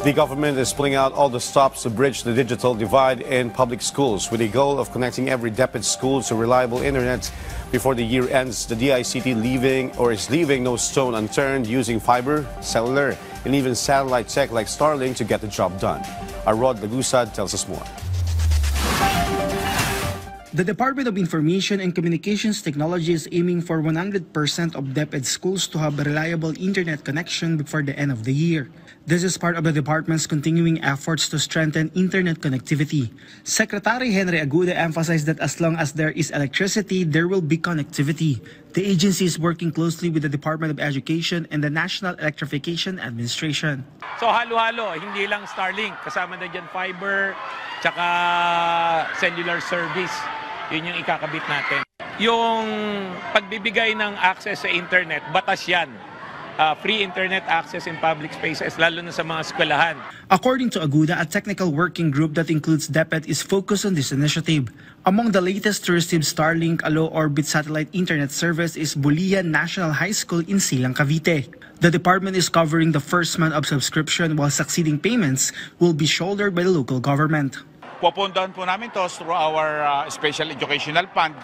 The government is pulling out all the stops to bridge the digital divide in public schools with a goal of connecting every DepEd school to reliable internet before the year ends. The DICT is leaving no stone unturned, using fiber, cellular, and even satellite tech like Starlink to get the job done. Our Rod Lagusad tells us more. The Department of Information and Communications Technology is aiming for 100% of DepEd schools to have a reliable internet connection before the end of the year. This is part of the department's continuing efforts to strengthen internet connectivity. Secretary Henry Aguda emphasized that as long as there is electricity, there will be connectivity. The agency is working closely with the Department of Education and the National Electrification Administration. So halo-halo, hindi lang Starlink, kasama na dyan fiber, tsaka cellular service. Yun yung ikakabit natin. Yung pagbibigay ng access sa internet, batas yan. Free internet access in public spaces, lalo na sa mga eskwelahan. According to Aguda, a technical working group that includes DepEd is focused on this initiative. Among the latest to receive Starlink, a low-orbit satellite internet service is Bulian National High School in Silang, Cavite. The department is covering the first month of subscription, while succeeding payments will be shouldered by the local government. Pupuntahan po namin to through our special educational fund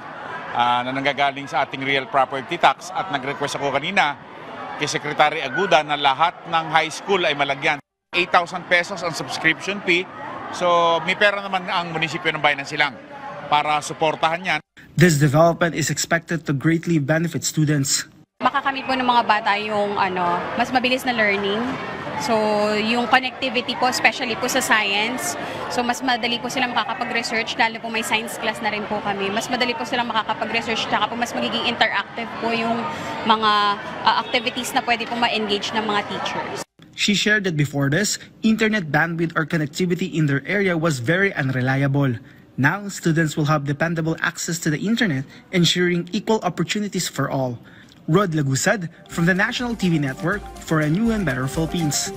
na nanggagaling sa ating real property tax, at nag-request ako kanina kay Secretary Aguda na lahat ng high school ay malagyan. 8,000 pesos ang subscription fee. So may pera naman ang munisipyo ng Bayan ng Silang para suportahan yan. This development is expected to greatly benefit students. Makakamit po ng mga bata yung mas mabilis na learning. So, yung connectivity po, especially po sa science, so mas madali po silang makakapag-research, lalo po may science class na rin po kami. Mas madali po silang makakapag-research, tsaka po mas magiging interactive po yung mga activities na pwede po ma-engage ng mga teachers. She shared that before this, internet bandwidth or connectivity in their area was very unreliable. Now, students will have dependable access to the internet, ensuring equal opportunities for all. Rod Lagusad from the National TV Network for a new and better Philippines.